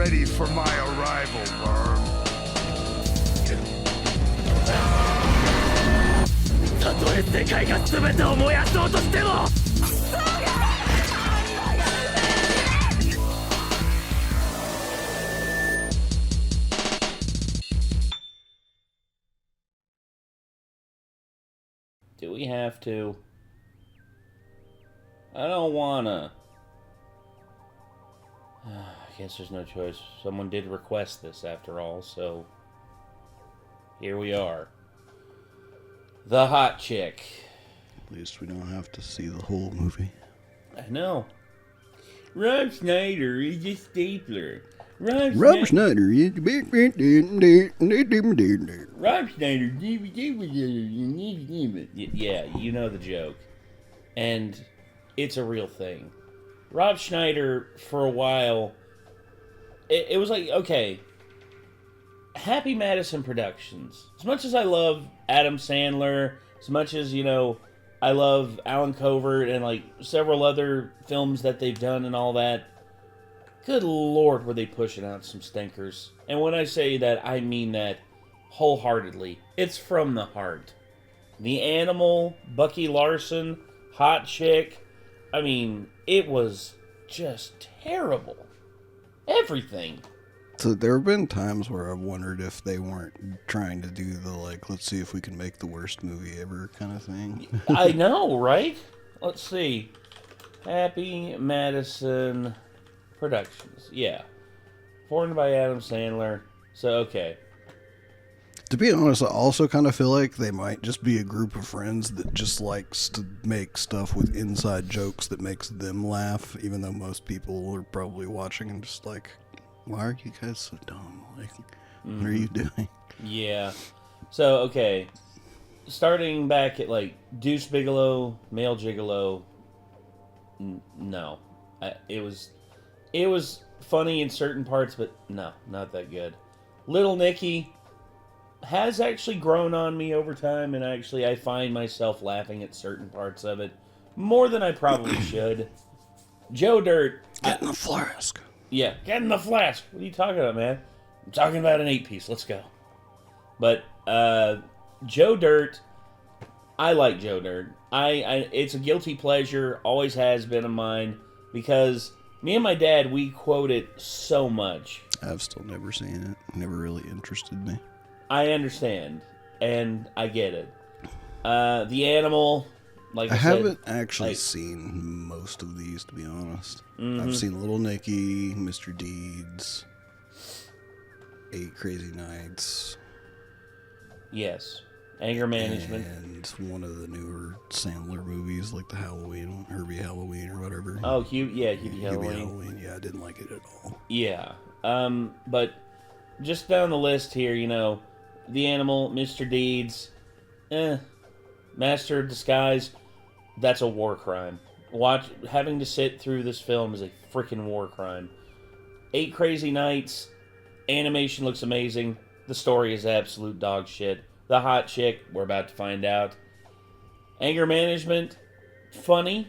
ready for my arrival, worm. たとえ世界が全てを燃やそうとしても Do we have to? I don't wanna. I guess there's no choice. Someone did request this after all, so here we are. The hot chick. At least we don't have to see the whole movie. I know. Rob Schneider is a stapler. Rob Schneider is Rob Schneider. Yeah, you know the joke. And it's a real thing. Rob Schneider, for a while, it was like, okay, Happy Madison Productions. As much as I love Adam Sandler, as much as, you know, I love Alan Covert and, like, several other films that they've done and all that, good lord, were they pushing out some stinkers. And when I say that, I mean that wholeheartedly. It's from the heart. The Animal, Bucky Larson, Hot Chick, I mean, it was just terrible. Everything. So there have been times where I've wondered if they weren't trying to do the, like, let's see if we can make the worst movie ever kind of thing. I know, right? Let's see. Happy Madison Productions. Yeah. Formed by Adam Sandler. So, okay. To be honest, I also kind of feel like they might just be a group of friends that just likes to make stuff with inside jokes that makes them laugh, even though most people are probably watching and just like, why are you guys so dumb? Like, what are you doing? Yeah. So, okay. Starting back at, like, Deuce Bigalow, Male Gigolo. No. It was funny in certain parts, but no, not that good. Little Nicky has actually grown on me over time, and actually I find myself laughing at certain parts of it more than I probably should. Joe Dirt. Get in the flask. Yeah, get in the flask. What are you talking about, man? I'm talking about an 8-piece. Let's go. But Joe Dirt, I like Joe Dirt. It's a guilty pleasure, always has been of mine, because me and my dad, we quote it so much. I've still never seen it. Never really interested me. I understand, and I get it. The Animal, like I haven't said, actually seen most of these, to be honest. Mm-hmm. I've seen Little Nicky, Mr. Deeds, 8 Crazy Nights. Yes. Anger Management. And one of the newer Sandler movies, like the Halloween, Herbie Halloween or whatever. Oh, Hubie Halloween. Yeah, I didn't like it at all. Yeah. But just down the list here, you know, The Animal, Mr. Deeds, Master of Disguise, that's a war crime. Having to sit through this film is a freaking war crime. 8 Crazy Nights, animation looks amazing. The story is absolute dog shit. The Hot Chick, we're about to find out. Anger Management, funny.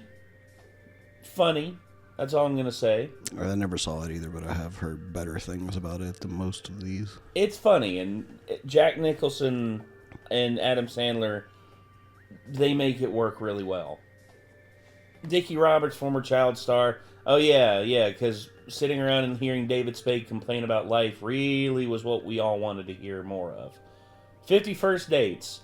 That's all I'm going to say. I never saw it either, but I have heard better things about it than most of these. It's funny, and Jack Nicholson and Adam Sandler, they make it work really well. Dickie Roberts, former child star. Oh, yeah, because sitting around and hearing David Spade complain about life really was what we all wanted to hear more of. 50 First Dates.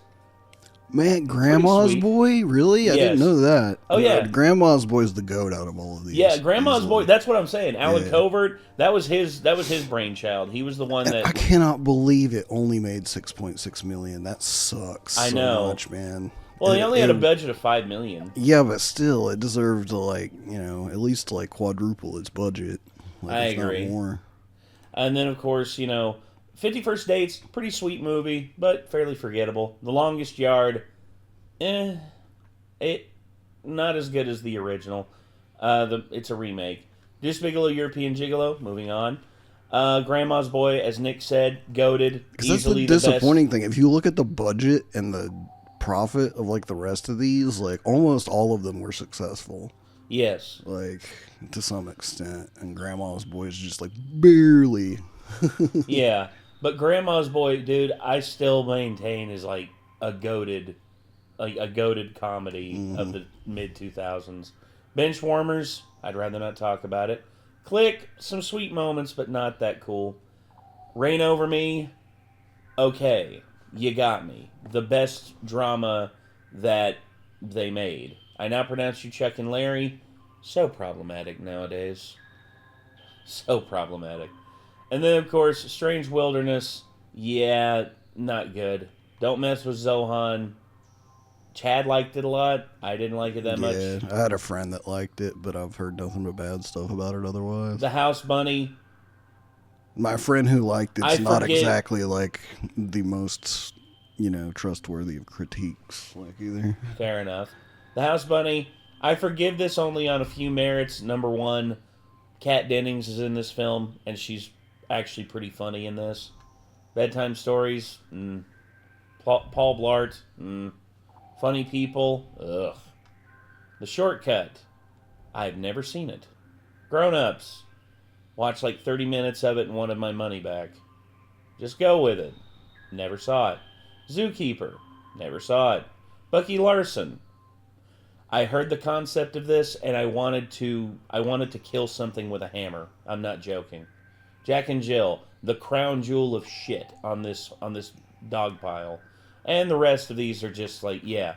Man, Grandma's Boy? Really? Yes. I didn't know that. Oh, yeah. Grandma's Boy's the goat out of all of these. Yeah, Grandma's Boy, that's what I'm saying. Alan Yeah. Covert, that was his brainchild. He was the one that... I cannot believe it only made $6.6 million. That sucks I know. So much, man. Well, he only had a budget of $5 million. Yeah, but still, it deserved to, like, you know, at least, like, quadruple its budget. Like, I if not agree. More. And then, of course, you know, 50 First Dates, pretty sweet movie, but fairly forgettable. The Longest Yard, not as good as the original. It's a remake. Deuce Bigalow, European Gigolo, moving on. Grandma's Boy, as Nick said, goated. That's the disappointing thing. If you look at the budget and the profit of, like, the rest of these, like, almost all of them were successful. Yes. Like, to some extent. And Grandma's Boy is just like barely. Yeah. But Grandma's Boy, dude, I still maintain is like a goated comedy of the mid-2000s. Benchwarmers, I'd rather not talk about it. Click, some sweet moments, but not that cool. Reign Over Me, okay, you got me. The best drama that they made. I now pronounce you Chuck and Larry. So problematic nowadays. So problematic. And then, of course, Strange Wilderness, yeah, not good. Don't Mess with Zohan. Chad liked it a lot. I didn't like it that much. Yeah, I had a friend that liked it, but I've heard nothing but bad stuff about it otherwise. The House Bunny. My friend who liked it's not exactly like the most, trustworthy of critiques, like either. Fair enough. The House Bunny, I forgive this only on a few merits. Number one, Kat Dennings is in this film, and she's actually pretty funny in this. Bedtime Stories, Paul Blart, Funny People, ugh. The Shortcut, I've never seen it. Grown Ups, watched like 30 minutes of it and wanted my money back. Just go with it. Never saw it. Zookeeper, never saw it. Bucky Larson, I heard the concept of this and I wanted to kill something with a hammer. I'm not joking. Jack and Jill, the crown jewel of shit on this dog pile. And the rest of these are just like, yeah,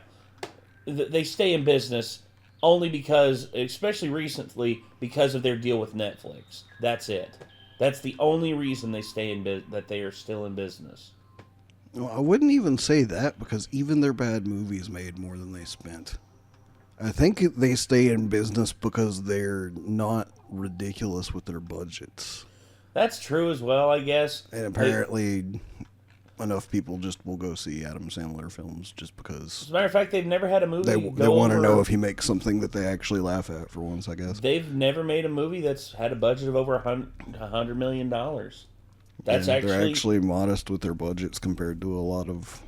they stay in business only because, especially recently, because of their deal with Netflix. That's it. That's the only reason they stay that they are still in business. Well, I wouldn't even say that, because even their bad movies made more than they spent. I think they stay in business because they're not ridiculous with their budgets. That's true as well, I guess. And apparently, enough people just will go see Adam Sandler films just because. As a matter of fact, they've never had a movie. They want to know if he makes something that they actually laugh at for once, I guess. They've never made a movie that's had a budget of over $100 million. That's and they're actually modest with their budgets compared to a lot of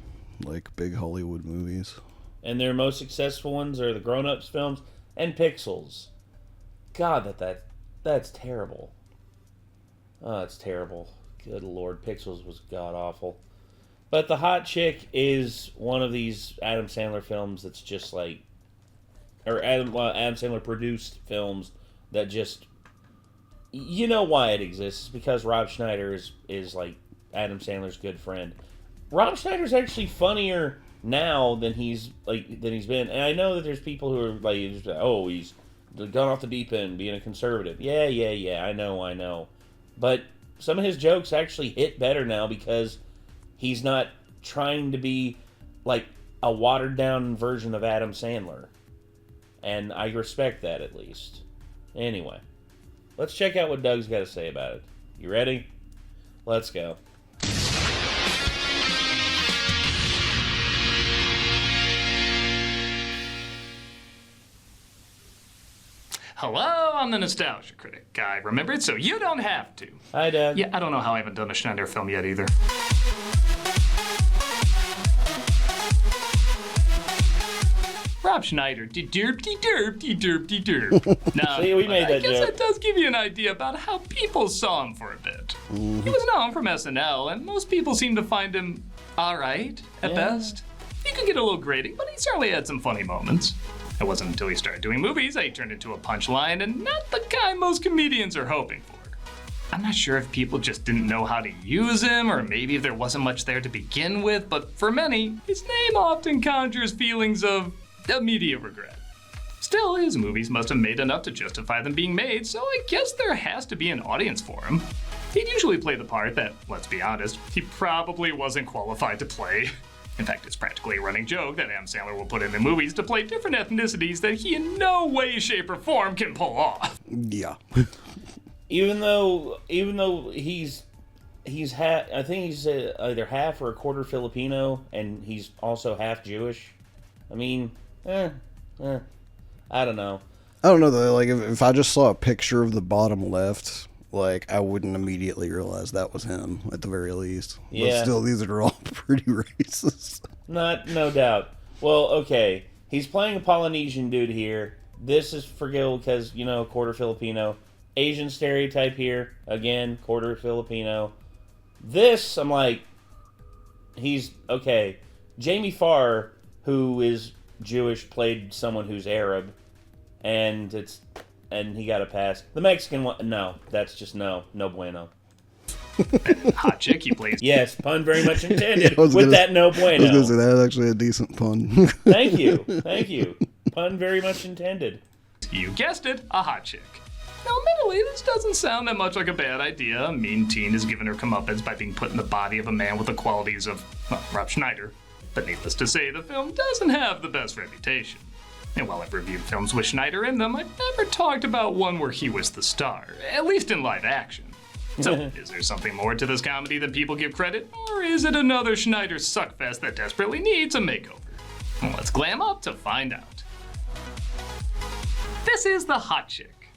big Hollywood movies. And their most successful ones are the Grown Ups films and Pixels. God, that's terrible. Oh, it's terrible. Good Lord, Pixels was god-awful. But The Hot Chick is one of these Adam Sandler films that's just like... Or Adam Sandler produced films that just... You know why it exists. It's because Rob Schneider is like Adam Sandler's good friend. Rob Schneider's actually funnier now than he's been. And I know that there's people who are like, oh, he's gone off the deep end being a conservative. Yeah, I know. But some of his jokes actually hit better now because he's not trying to be like a watered down version of Adam Sandler. And I respect that, at least. Anyway, let's check out what Doug's got to say about it. You ready? Let's go. Hello, I'm the Nostalgia Critic. I remembered, so you don't have to. Hi, Doug. Yeah, I don't know how I haven't done a Schneider film yet either. Rob Schneider, de-derp. Now, See, we made that I guess joke. that does give you an idea about how people saw him for a bit. He was known from SNL, and most people seem to find him alright at best. He could get a little grating, but he certainly had some funny moments. It wasn't until he started doing movies that he turned into a punchline, and not the guy most comedians are hoping for. I'm not sure if people just didn't know how to use him, or maybe if there wasn't much there to begin with, but for many, his name often conjures feelings of immediate regret. Still, his movies must have made enough to justify them being made, so I guess there has to be an audience for him. He'd usually play the part that, let's be honest, he probably wasn't qualified to play. In fact, it's practically a running joke that Adam Sandler will put in the movies to play different ethnicities that he in no way, shape, or form can pull off. Yeah. Even though he's I think he's either half or a quarter Filipino, and he's also half Jewish. I mean, I don't know. I don't know though. Like if I just saw a picture of the bottom left, I wouldn't immediately realize that was him at the very least. Yeah. But still, these are all pretty racist. No doubt. Well, okay. He's playing a Polynesian dude here, this is forgivable because, quarter Filipino. Asian stereotype here. Again, quarter Filipino. This, I'm like, he's, okay. Jamie Farr, who is Jewish, played someone who's Arab, and he got a pass. The Mexican one, no, that's just no bueno. Hot chick he plays. Yes, pun very much intended that no I was bueno. going to say, that's actually a decent pun. Thank you. Pun very much intended. You guessed it, a hot chick. Now, admittedly, this doesn't sound that much like a bad idea. A mean teen is given her comeuppance by being put in the body of a man with the qualities of, Rob Schneider. But needless to say, the film doesn't have the best reputation. And while I've reviewed films with Schneider in them, I've never talked about one where he was the star, at least in live action. So, is there something more to this comedy than people give credit? Or is it another Schneider suckfest that desperately needs a makeover? Well, let's glam up to find out. This is The Hot Chick.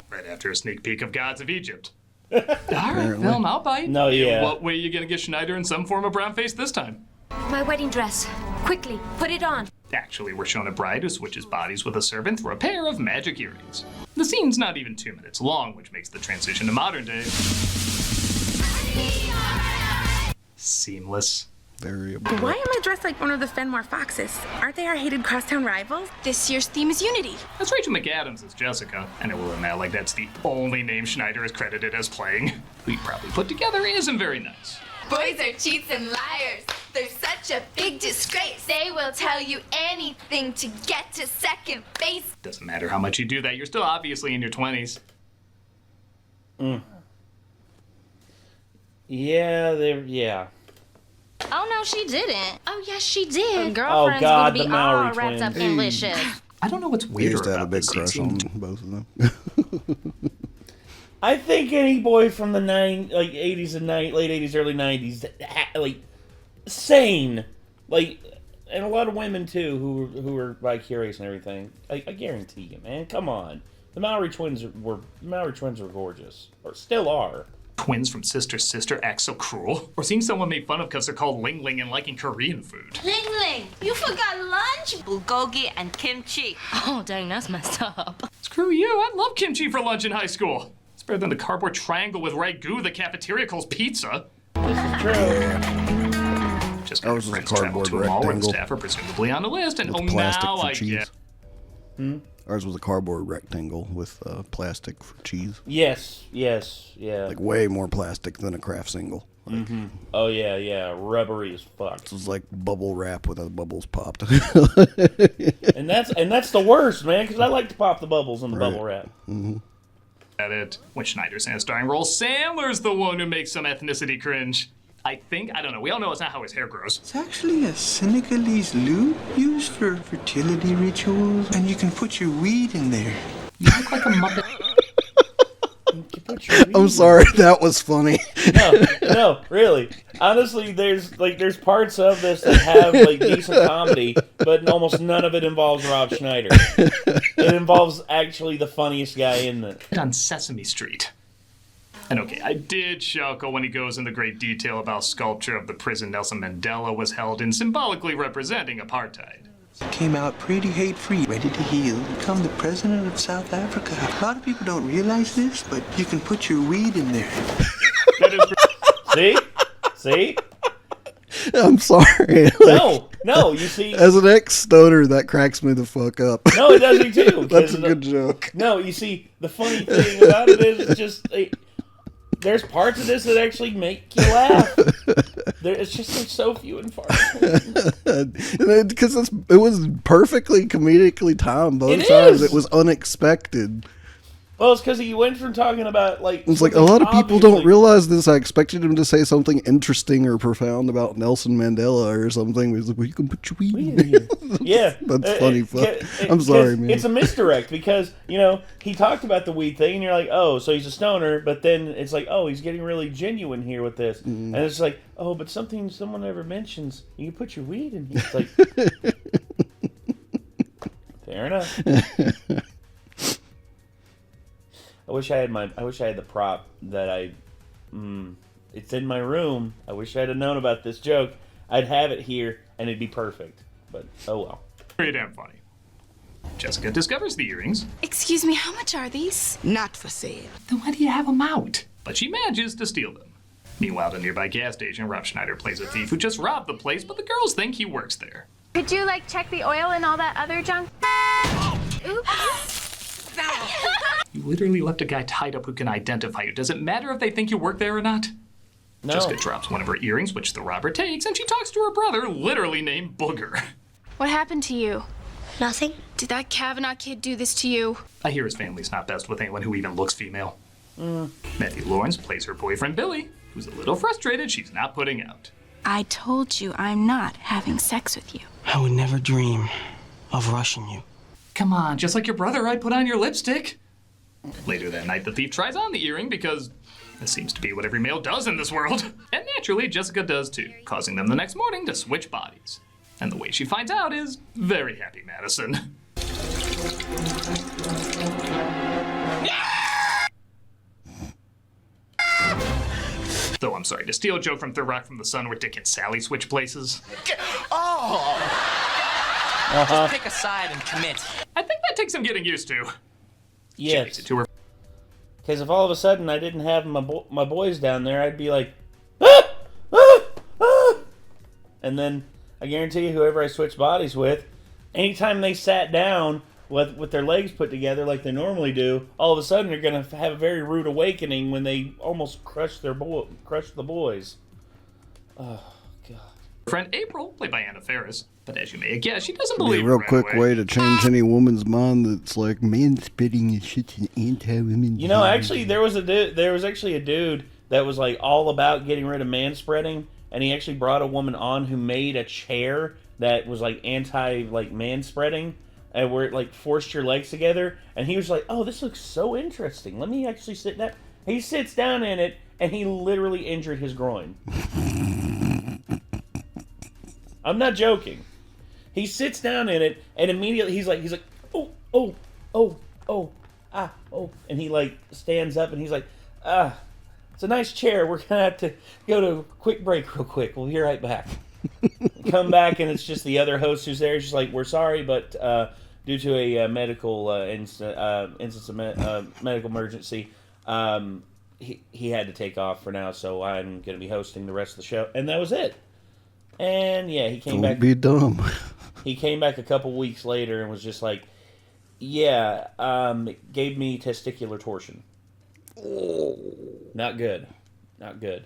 Right after a sneak peek of Gods of Egypt. Alright, film, I'll bite. No, yeah. In what way are you gonna get Schneider in some form of brown face this time? My wedding dress. Quickly, put it on. Actually, we're shown a bride who switches bodies with a servant through a pair of magic earrings. The scene's not even 2 minutes long, which makes the transition to modern day seamless. Variable. Why am I dressed like one of the Fenmore Foxes? Aren't they our hated crosstown rivals? This year's theme is unity. That's Rachel McAdams as Jessica, and it will admit like that's the only name Schneider is credited as playing. We probably put together isn't very nice. Boys are cheats and liars. They're such a big disgrace. They will tell you anything to get to second base. Doesn't matter how much you do that, you're still obviously in your 20s. Yeah. Oh, no, she didn't. Oh, yes, she did. The girlfriend's God, gonna be the Maori all wrapped up twins. in wishes. I don't know what's I weirder used to have a about big this. crush on both of them. I think any boy from the 80s and late 80s, early 90s, sane, and a lot of women too who were vicarious and everything. I guarantee you, man. Come on, the Maori twins were gorgeous, or still are. Twins from sister act so cruel, or seeing someone made fun of because they're called Ling Ling and liking Korean food. Ling Ling, you forgot lunch? Bulgogi and kimchi. Oh, dang, that's messed up. Screw you, I love kimchi for lunch in high school. It's better than the cardboard triangle with ragu the cafeteria calls pizza. Just Ours was a friends travel cardboard to a mall where the rectangle. staff are presumably on the list, and With plastic now for I cheese. get. Ours was a cardboard rectangle with plastic for cheese. Yes, yeah. Like way more plastic than a craft single. Like, Oh yeah, rubbery as fuck. It was like bubble wrap with the bubbles popped. And that's the worst, man, because I like to pop the bubbles in the bubble wrap. At it. When Schneider's in a starring role, Sandler's the one who makes some ethnicity cringe. I don't know. We all know it's not how his hair grows. It's actually a Senegalese lute used for fertility rituals, and you can put your weed in there. You look like a Muppet. I'm sorry, that was funny. No, really. Honestly, there's parts of this that have decent comedy, but almost none of it involves Rob Schneider. It involves actually the funniest guy in it. On Sesame Street. And okay, I did chuckle when he goes into great detail about sculpture of the prison Nelson Mandela was held in, symbolically representing apartheid. Came out pretty hate-free, ready to heal, become the president of South Africa. A lot of people don't realize this, but you can put your weed in there. That is See? I'm sorry. No, you see. As an ex-stoner, that cracks me the fuck up. No, it does me too. That's a good joke. No, you see, the funny thing about it is it's just there's parts of this that actually make you laugh. It's just so few and far between. Because it was perfectly comedically timed both It times. is. It was unexpected. Well, it's because he went from talking about It's like a lot of people don't realize this. I expected him to say something interesting or profound about Nelson Mandela or something. He was like, well, you can put your weed in here. Yeah, That's funny. I'm sorry, man. It's a misdirect because he talked about the weed thing, and you're like, oh, so he's a stoner, but then it's like, oh, he's getting really genuine here with this, and it's like, oh, but something someone never mentions, you can put your weed in here. It's like, fair enough. I wish I had the prop that it's in my room. I wish I had known about this joke. I'd have it here and it'd be perfect. But oh well. Pretty damn funny. Jessica discovers the earrings. Excuse me, how much are these? Not for sale. Then why do you have them out? But she manages to steal them. Meanwhile, at a nearby gas station, Rob Schneider plays a thief who just robbed the place, but the girls think he works there. Could you, check the oil and all that other junk? Oops. You literally left a guy tied up who can identify you. Does it matter if they think you work there or not? No. Jessica drops one of her earrings, which the robber takes, and she talks to her brother, literally named Booger. What happened to you? Nothing. Did that Kavanaugh kid do this to you? I hear his family's not best with anyone who even looks female. Matthew Lawrence plays her boyfriend Billy, who's a little frustrated she's not putting out. I told you I'm not having sex with you. I would never dream of rushing you. Come on, just like your brother, I'd put on your lipstick. Later that night, the thief tries on the earring because this seems to be what every male does in this world. And naturally, Jessica does too, causing them the next morning to switch bodies. And the way she finds out is very happy, Madison. Though I'm sorry, to steal a joke from Third Rock from the Sun where Dick and Sally switch places. Oh! Just pick a side and commit. I think that takes some getting used to. She makes Yes. it to her. Because if all of a sudden I didn't have my boys down there, I'd be like, ah! Ah! Ah! And then I guarantee you, whoever I switch bodies with, anytime they sat down with their legs put together like they normally do, all of a sudden they're going to have a very rude awakening when they almost crush the boys. Oh, God. Friend April, played by Anna Faris. But as you may have guessed, she doesn't Be believe a real it right quick away. way to change any woman's mind that's like, man spitting is such an anti-women. You know, actually, there was actually a dude that was like all about getting rid of manspreading, and he actually brought a woman on who made a chair that was like anti manspreading, and where it like forced your legs together. And he was like, "Oh, this looks so interesting. Let me actually sit down." He sits down in it, and he literally injured his groin. I'm not joking. He sits down in it, and immediately he's like, oh, and he like stands up, and he's like, it's a nice chair. We're gonna have to go to a quick break real quick. We'll be right back. Come back, and it's just the other host who's there. She's like, we're sorry, but due to a medical instance of medical emergency, he had to take off for now, so I'm gonna be hosting the rest of the show, and that was it. And yeah, he came back. Don't be dumb. He came back a couple weeks later and was just like, yeah, it gave me testicular torsion. Not good. Not good.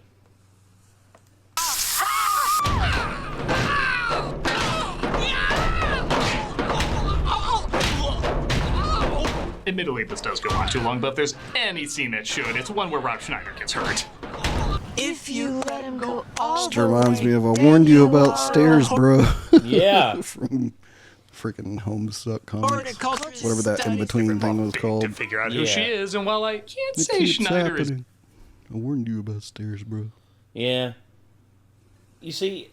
Admittedly, this does go on too long, but if there's any scene that should, it's one where Rob Schneider gets hurt. If you let him go all This reminds me of I warned you about stairs, bro. Yeah. From freaking Homestuck Comics. Whatever that in-between thing was To called. figure out who she is, and while I can't It say keeps Schneider is... happening. I warned you about stairs, bro. Yeah. You see,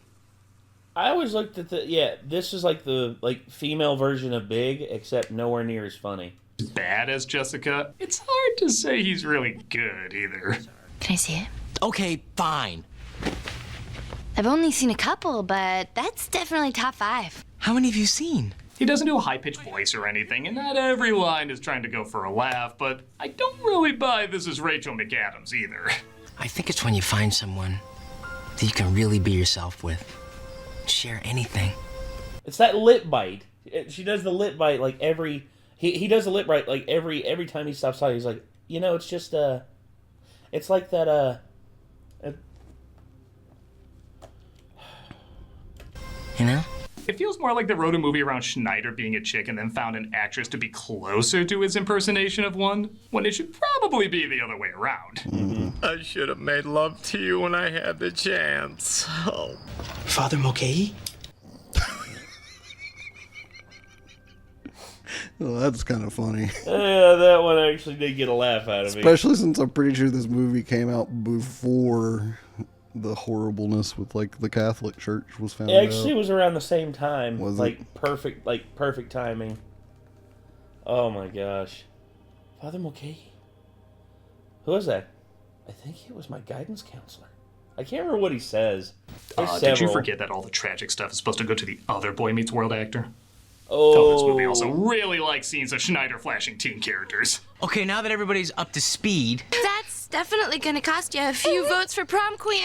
I always looked at this is like the female version of Big, except nowhere near as funny. bad as Jessica, it's hard to say he's really good either. Can I see it? Okay, fine. I've only seen a couple, but that's definitely top 5. How many have you seen? He doesn't do a high-pitched voice or anything, and not every line is trying to go for a laugh, but I don't really buy this is Rachel McAdams either. I think it's when you find someone that you can really be yourself with. Share anything. It's that lip bite. She does the lip bite like every... He does the lip bite like every time he stops talking. He's like, you know, it's just, it's like that, You know? It feels more like they wrote a movie around Schneider being a chick and then found an actress to be closer to his impersonation of one, when it should probably be the other way around. Mm-hmm. I should have made love to you when I had the chance. Oh. Father Mokei? Well, that's kind of funny. Yeah, that one actually did get a laugh out of me. Especially since I'm pretty sure this movie came out before the horribleness with like the Catholic Church was found out. It actually was around the same time. Was like it? perfect timing. Oh my gosh. Father Mokei? Who was that? I think it was my guidance counselor. I can't remember what he says. Did you forget that all the tragic stuff is supposed to go to the other Boy Meets World actor? Oh, this movie also really likes scenes of Schneider flashing teen characters. Okay, now that everybody's up to speed... That's definitely gonna cost you a few votes for prom queen.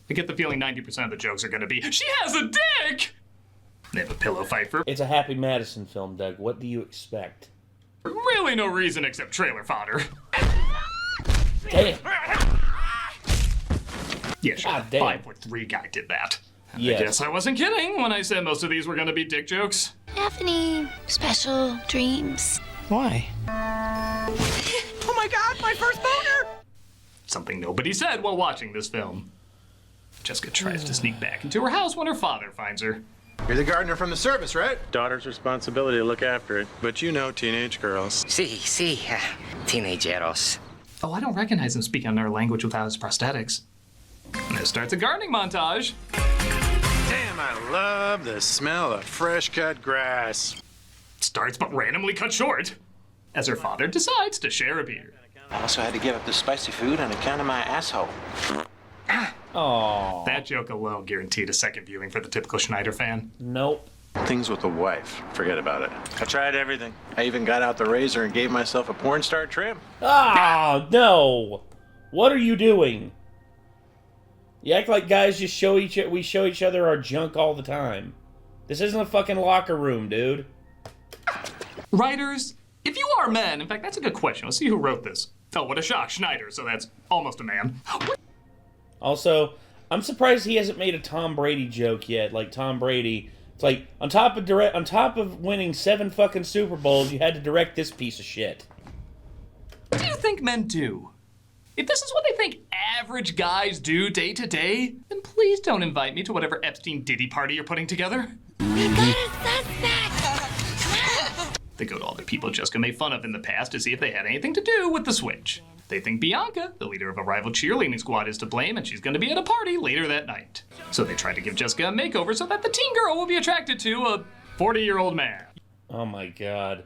I get the feeling 90% of the jokes are gonna be, she has a dick! They have a pillow fight for It's a Happy Madison film, Doug. What do you expect? really no reason except trailer fodder. Damn. Yeah, sure. God damn. 5'3" guy did that. Yes. I guess I wasn't kidding when I said most of these were gonna be dick jokes. Have any special dreams? Why? Oh my god, my first boner! Something nobody said while watching this film. Jessica tries to sneak back into her house when her father finds her. You're the gardener from the service, right? Daughter's responsibility to look after it. But you know teenage girls. See, teenageros. Oh, I don't recognize him speaking another language without his prosthetics. And this starts a gardening montage. Damn, I love the smell of fresh cut grass. Starts but randomly cut short as her father decides to share a beer. I also had to give up the spicy food on account of my asshole. Aww. That joke alone guaranteed a second viewing for the typical Schneider fan. Nope. Things with the wife. Forget about it. I tried everything. I even got out the razor and gave myself a porn star trim. Ah, no. What are you doing? You act like guys just we show each other our junk all the time. This isn't a fucking locker room, dude. Writers, if you are men, in fact, that's a good question. Let's see who wrote this. Oh, what a shock, Schneider, so that's almost a man. Also, I'm surprised he hasn't made a Tom Brady joke yet. Like Tom Brady, it's like on top of winning 7 fucking Super Bowls, you had to direct this piece of shit. What do you think men do? If this is what they think average guys do day to day, then please don't invite me to whatever Epstein Diddy party you're putting together. We got a suspect. They go to all the people Jessica made fun of in the past to see if they had anything to do with the switch. They think Bianca, the leader of a rival cheerleading squad, is to blame and she's going to be at a party later that night. So they try to give Jessica a makeover so that the teen girl will be attracted to a 40-year-old man. Oh my god.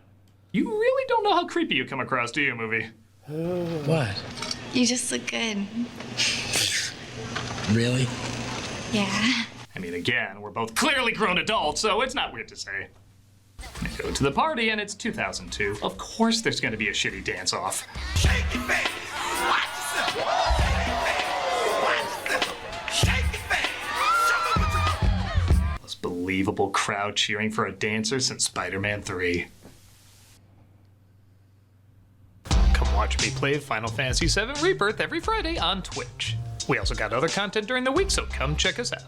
You really don't know how creepy you come across, do you, movie? What? You just look good. Really? Yeah. I mean, again, we're both clearly grown adults, so it's not weird to say. They go to the party and it's 2002. Of course there's going to be a shitty dance-off. Shake it, baby! Watch yourself! Watch yourself! Shake it, baby! Most believable crowd cheering for a dancer since Spider-Man 3. Come watch me play Final Fantasy VII Rebirth every Friday on Twitch. We also got other content during the week, so come check us out.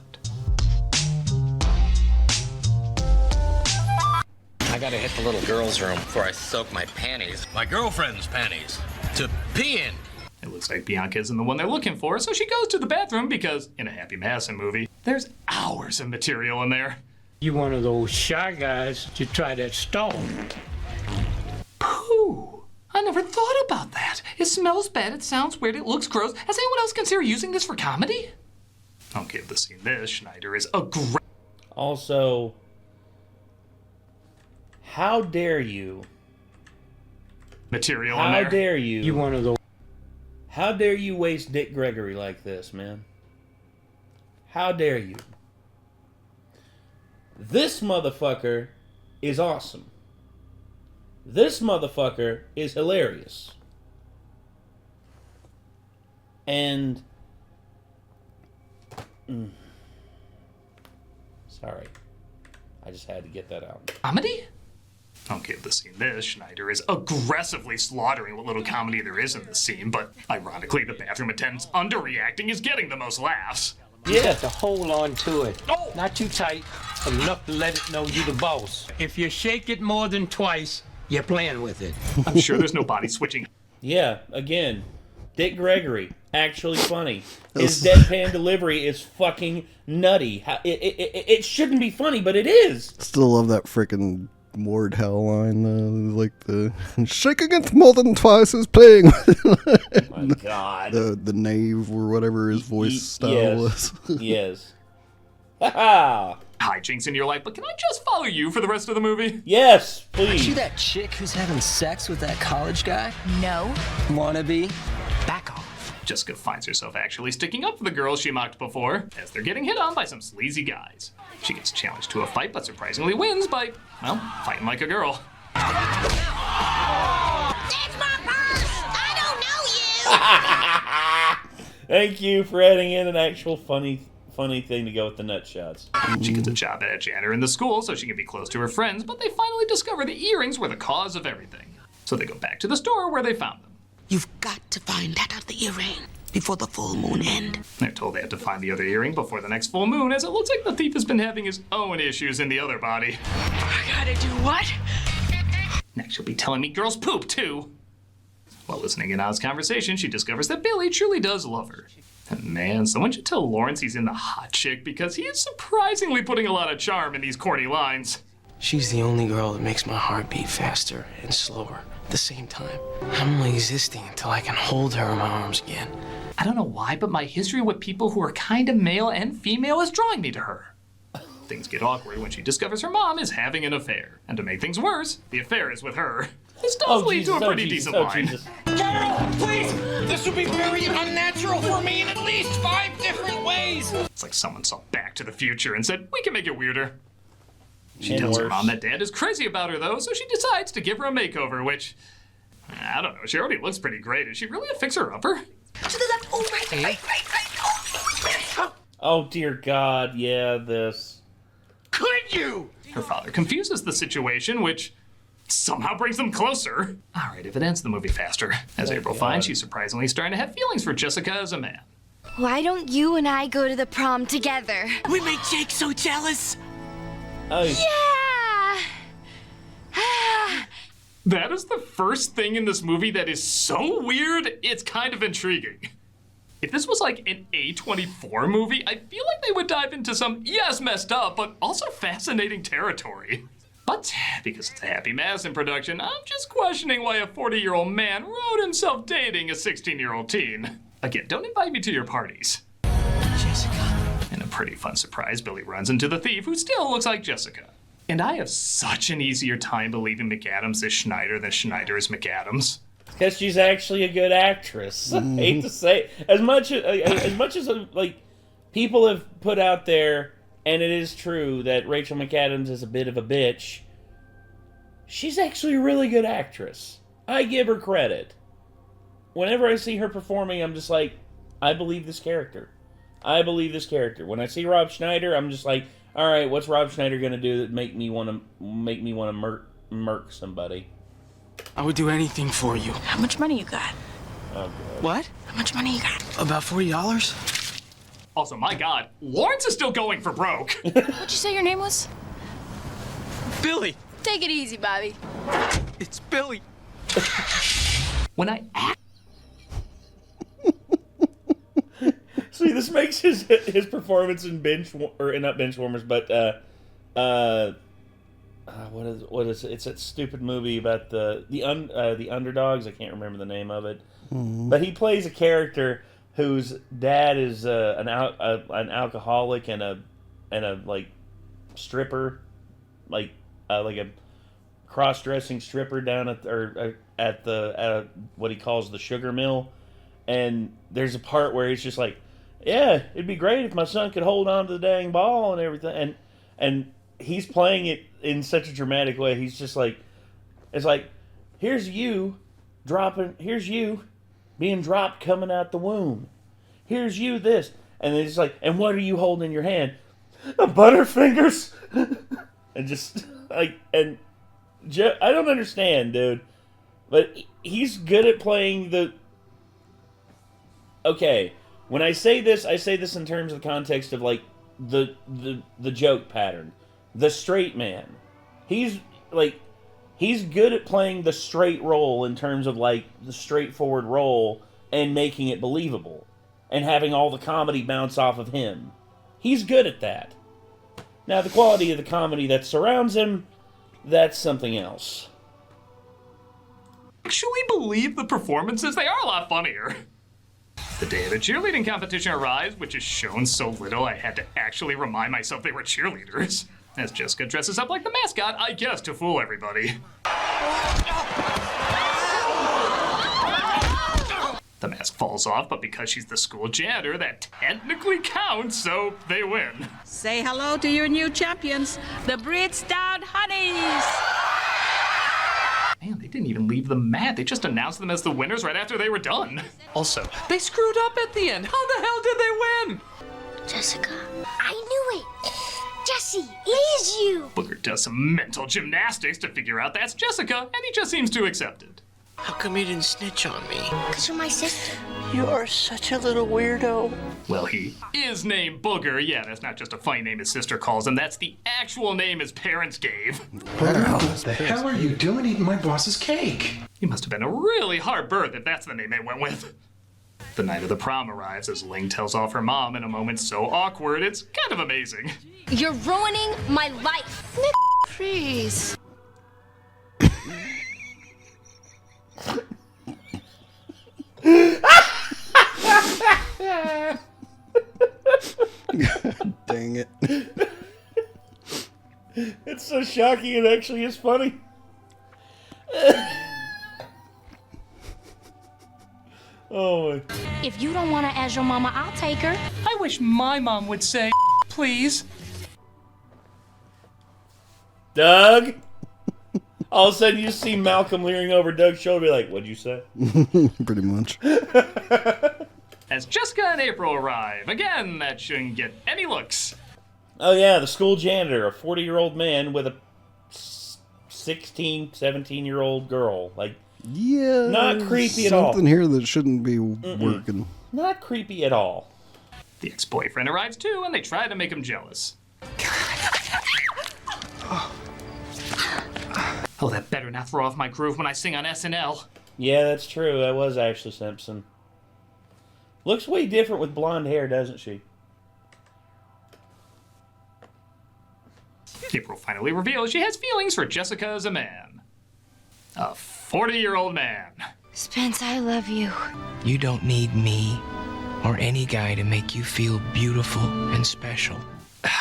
I gotta hit the little girl's room before I soak my panties. My girlfriend's panties. To pee in. It looks like Bianca isn't the one they're looking for, so she goes to the bathroom because, in a Happy Madison movie, there's hours of material in there. You one of those shy guys to try that stone. Pooh! I never thought about that. It smells bad, it sounds weird, it looks gross. Has anyone else considered using this for comedy? I'll give the scene this. Schneider is a great... Also, how dare you? Material in there. How dare you? You one of those. How dare you waste Dick Gregory like this, man? How dare you? This motherfucker is awesome. This motherfucker is hilarious. And... Sorry. I just had to get that out. Comedy? I'll give the scene this. Schneider is aggressively slaughtering what little comedy there is in this scene, but ironically, the bathroom attendant's underreacting is getting the most laughs. You have to hold on to it. Oh. Not too tight, but enough to let it know you the boss. If you shake it more than twice, you're playing with it. I'm sure there's no body switching. Yeah, again, Dick Gregory, actually funny. His deadpan delivery is fucking nutty. It shouldn't be funny, but it is. Still love that frickin' Ward Howe line, like the shaking it more than twice is playing. Oh my god. The knave or whatever his voice style was. Yes. Ha hijinks in your life, but can I just follow you for the rest of the movie? Yes, please. Aren't you that chick who's having sex with that college guy? No. Wannabe? Back off. Jessica finds herself actually sticking up for the girls she mocked before, as they're getting hit on by some sleazy guys. She gets challenged to a fight, but surprisingly wins by, well, fighting like a girl. That's my purse! I don't know you! Thank you for adding in an actual funny thing to go with the nut shots. She gets a job at a janitor in the school so she can be close to her friends, but they finally discover the earrings were the cause of everything. So they go back to the store where they found them. You've got to find that other earring before the full moon end. They're told they have to find the other earring before the next full moon, as it looks like the thief has been having his own issues in the other body. I gotta do what? Next, she'll be telling me girls poop, too. While listening in on this conversation, she discovers that Billy truly does love her. And man, someone should tell Lawrence he's in the hot chick, because he is surprisingly putting a lot of charm in these corny lines. She's the only girl that makes my heart beat faster and slower at the same time. I'm only existing until I can hold her in my arms again. I don't know why, but my history with people who are kind of male and female is drawing me to her. Things get awkward when she discovers her mom is having an affair. And to make things worse, the affair is with her. This does lead to a pretty decent line. Carol, please! This would be very unnatural for me in at least 5 different ways! It's like someone saw Back to the Future and said, we can make it weirder. She And tells her worse. mom that dad is crazy about her, though, so she decides to give her a makeover, which, I don't know, she already looks pretty great. Is she really a fixer-upper? To the left, oh, right. Oh. Oh dear God, yeah, this. Could you? Her father confuses the situation, which somehow brings them closer. All right, if it ends the movie faster. As April finds, she's surprisingly starting to have feelings for Jessica as a man. Why don't you and I go to the prom together? We made Jake so jealous. Oh. Yeah! That is the first thing in this movie that is so weird, it's kind of intriguing. If this was like an A24 movie, I feel like they would dive into some, yes, messed up, but also fascinating territory. But because it's a Happy Madison production, I'm just questioning why a 40-year-old man wrote himself dating a 16-year-old teen. Again, don't invite me to your parties. Jessica. In a pretty fun surprise, Billy runs into the thief, who still looks like Jessica. And I have such an easier time believing McAdams is Schneider than Schneider is McAdams. Because she's actually a good actress. I hate to say, as much as like people have put out there, and it is true that Rachel McAdams is a bit of a bitch. She's actually a really good actress. I give her credit. Whenever I see her performing, I'm just like, I believe this character. I believe this character. When I see Rob Schneider, I'm just like, all right, what's Rob Schneider gonna do that make me want to murk somebody? I would do anything for you. How much money you got? Oh, God. What? How much money you got? About $40? Also, my God, Lawrence is still going for broke. What'd you say your name was? Billy! Take it easy, Bobby. It's Billy! When I act. See, this makes his performance in not Benchwarmers, but what is it? It's that stupid movie about the underdogs. I can't remember the name of it, but he plays a character whose dad is an alcoholic and a like stripper, like a cross-dressing stripper down at the what he calls the sugar mill, and there's a part where he's just like, yeah, it'd be great if my son could hold on to the dang ball and everything, and he's playing it in such a dramatic way. He's just like, it's like, here's you being dropped coming out the womb. Here's you this. And then it's like, and what are you holding in your hand? Butterfingers. And just like, and I don't understand, dude. But he's good at playing the... Okay, when I say this in terms of the context of like the joke pattern. The straight man. He's good at playing the straight role in terms of like the straightforward role and making it believable and having all the comedy bounce off of him. He's good at that. Now the quality of the comedy that surrounds him, that's something else. Actually believe the performances, they are a lot funnier. The day of the cheerleading competition arrives, which is shown so little I had to actually remind myself they were cheerleaders. As Jessica dresses up like the mascot, I guess, to fool everybody. The mask falls off, but because she's the school janitor, that technically counts, so they win. Say hello to your new champions, the Breed Stout Honeys! Man, they didn't even leave the mat. They just announced them as the winners right after they were done. Also, they screwed up at the end. How the hell did they win? Jessica. I knew it! Jesse, it is you! Booger does some mental gymnastics to figure out that's Jessica, and he just seems to accept it. How come you didn't snitch on me? Because you're my sister. You are such a little weirdo. Well, he is named Booger. Yeah, that's not just a funny name his sister calls him. That's the actual name his parents gave. What the hell are you doing eating my boss's cake? He must have been a really hard birth if that's the name they went with. The night of the prom arrives as Ling tells off her mom in a moment so awkward, it's kind of amazing. You're ruining my life. Nick, please. Dang it. It's so shocking it actually is funny. Oh my. If you don't want her as your mama, I'll take her. I wish my mom would say, please. Doug? All of a sudden you see Malcolm leering over Doug's shoulder be like, what'd you say? Pretty much. As Jessica and April arrive, again, that shouldn't get any looks. Oh yeah, the school janitor, a 40-year-old man with a 16, 17-year-old girl. Like, yeah, not creepy at all. Something here that shouldn't be working. Not creepy at all. The ex-boyfriend arrives too, and they try to make him jealous. Oh, that better not throw off my groove when I sing on SNL. Yeah, that's true. That was Ashley Simpson. Looks way different with blonde hair, doesn't she? April finally reveals she has feelings for Jessica as a man. A 40-year-old man. Spence, I love you. You don't need me or any guy to make you feel beautiful and special.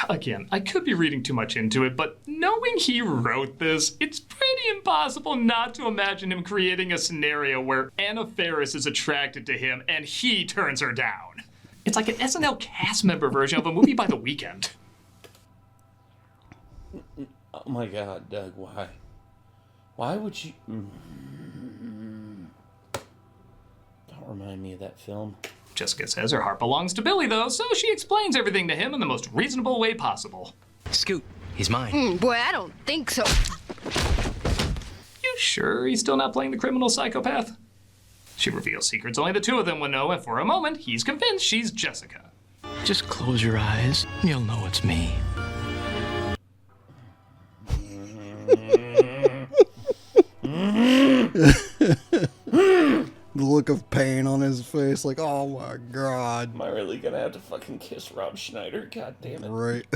Again, I could be reading too much into it, but knowing he wrote this, it's pretty impossible not to imagine him creating a scenario where Anna Faris is attracted to him and he turns her down. It's like an SNL cast member version of a movie by The Weeknd. Oh my God, Doug, why? Why would you... Don't remind me of that film. Jessica says her heart belongs to Billy, though, so she explains everything to him in the most reasonable way possible. Scoot, he's mine. Boy, I don't think so. You sure he's still not playing the criminal psychopath? She reveals secrets only the two of them would know, and for a moment, he's convinced she's Jessica. Just close your eyes, and you'll know it's me. The look of pain on his face, like, oh my God. Am I really gonna have to fucking kiss Rob Schneider? God damn it. Right.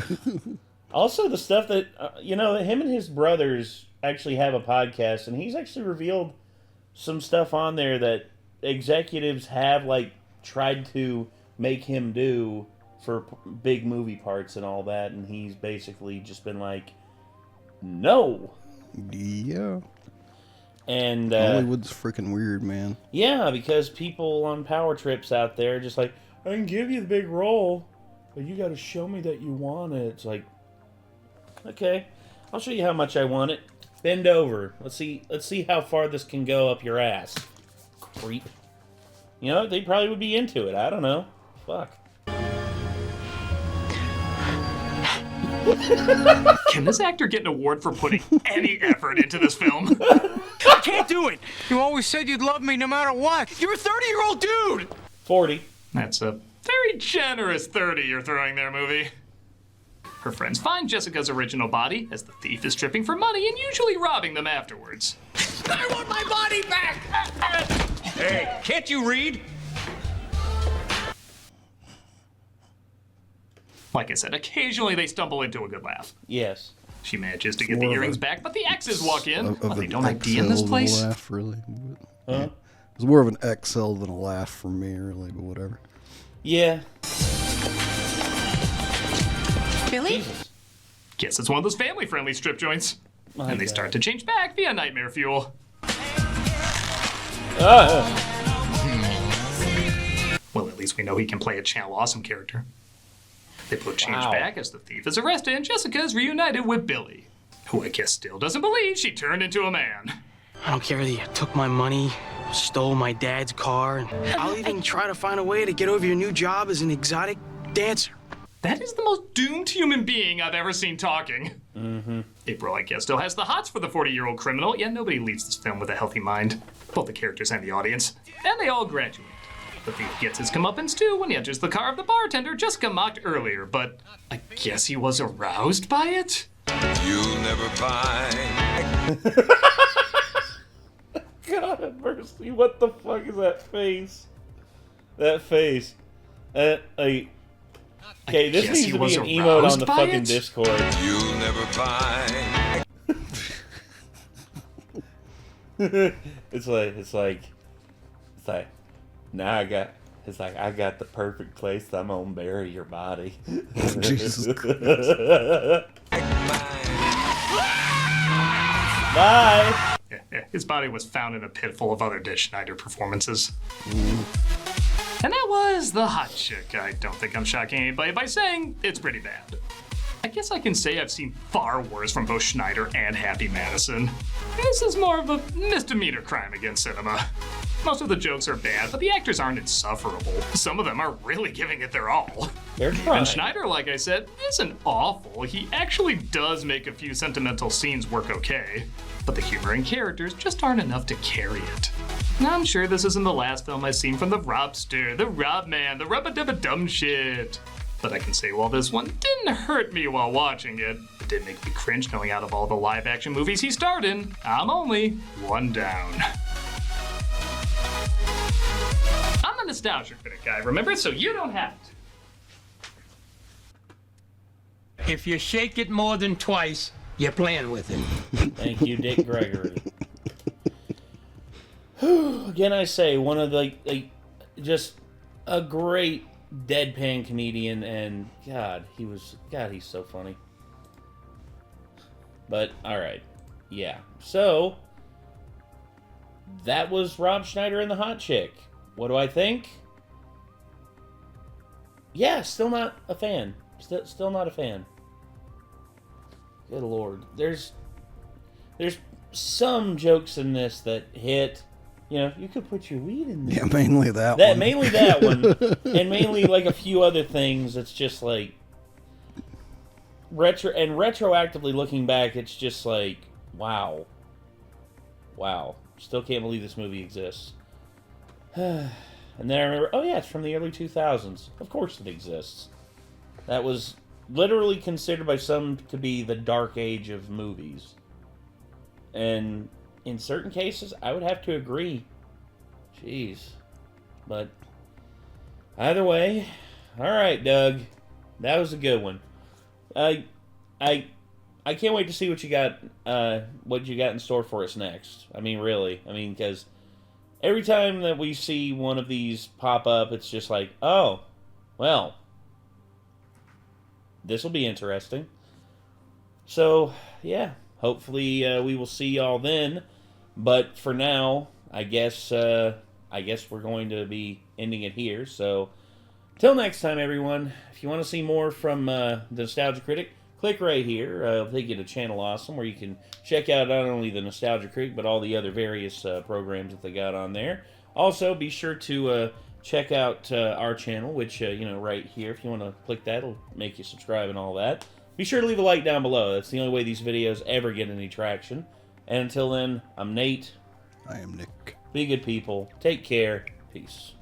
Also, the stuff that, him and his brothers actually have a podcast, and he's actually revealed some stuff on there that executives have, like, tried to make him do for big movie parts and all that, and he's basically just been like, no. Yeah. And Hollywood's freaking weird, man. Yeah, because people on power trips out there are just like, I can give you the big role, but you got to show me that you want it. It's like, okay, I'll show you how much I want it. Bend over. Let's see how far this can go up your ass. Creep. You know, they probably would be into it. I don't know. Fuck. Can this actor get an award for putting any effort into this film? I can't do it! You always said you'd love me no matter what! You're a 30-year-old dude! 40. That's a very generous 30 you're throwing there, movie. Her friends find Jessica's original body as the thief is stripping for money and usually robbing them afterwards. I want my body back! Hey, can't you read? Like I said, occasionally they stumble into a good laugh. Yes. She manages to get the earrings back, but the exes walk in. Well, they don't ID in this place. Laugh, really. Huh? It's more of an XL than a laugh for me, really, but whatever. Yeah. Billy? Jesus. Guess it's one of those family-friendly strip joints. And they start to change back via nightmare fuel. least we know he can play a Channel Awesome character. They both change back as the thief is arrested and Jessica is reunited with Billy, who I guess still doesn't believe she turned into a man. I don't care that you took my money, stole my dad's car, and I'll even try to find a way to get over your new job as an exotic dancer. That is the most doomed human being I've ever seen talking. April, I guess, still has the hots for the 40-year-old criminal, yet nobody leaves this film with a healthy mind. Both the characters and the audience. And they all graduate. The thief gets his comeuppance too when he enters the car of the bartender Jessica mocked earlier, but I guess he was aroused by it? You'll never find. God have mercy, what the fuck is that face? That face. Okay, this needs to be an emote on the fucking Discord. You'll never find. It's like, now I got the perfect place I'm gonna bury your body. Jesus Christ. Bye! Yeah, his body was found in a pit full of other Dick Schneider performances. And that was The Hot Chick. I don't think I'm shocking anybody by saying it's pretty bad. I guess I can say I've seen far worse from both Schneider and Happy Madison. This is more of a misdemeanor crime against cinema. Most of the jokes are bad, but the actors aren't insufferable. Some of them are really giving it their all. They're trying. And Schneider, like I said, isn't awful. He actually does make a few sentimental scenes work okay. But the humor and characters just aren't enough to carry it. Now, I'm sure this isn't the last film I've seen from the Robster, the Robman, the Rubba-Dubba-Dum shit. But I can say while this one didn't hurt me while watching it, it did make me cringe knowing out of all the live-action movies he starred in, I'm only one down. I'm a nostalgia critic guy, remember? So you don't have to. If you shake it more than twice, you're playing with it. Thank you, Dick Gregory. Again, I say, one of the, just a great deadpan comedian, and God, he's so funny. But, alright. Yeah. So, that was Rob Schneider and the Hot Chick. What do I think? Yeah, still not a fan. Still not a fan. Good Lord. There's some jokes in this that hit. You know, you could put your weed in there. Yeah, mainly that one. Mainly that one. And mainly like a few other things. It's just like retroactively looking back, it's just like, wow. Wow. Still can't believe this movie exists. And then I remember, oh yeah, it's from the early 2000s. Of course it exists. That was literally considered by some to be the dark age of movies. And in certain cases, I would have to agree. Jeez. But either way, alright, Doug. That was a good one. I can't wait to see what you got in store for us next. I mean, really. I mean, because every time that we see one of these pop up, it's just like, oh, well, this will be interesting. So, yeah, hopefully we will see y'all then. But for now, I guess we're going to be ending it here. So, till next time, everyone. If you want to see more from the Nostalgia Critic, click right here. It'll take you to Channel Awesome, where you can check out not only the Nostalgia Critic, but all the other various programs that they got on there. Also, be sure to check out our channel, which, right here, if you want to click that, it'll make you subscribe and all that. Be sure to leave a like down below. That's the only way these videos ever get any traction. And until then, I'm Nate. I am Nick. Be good people. Take care. Peace.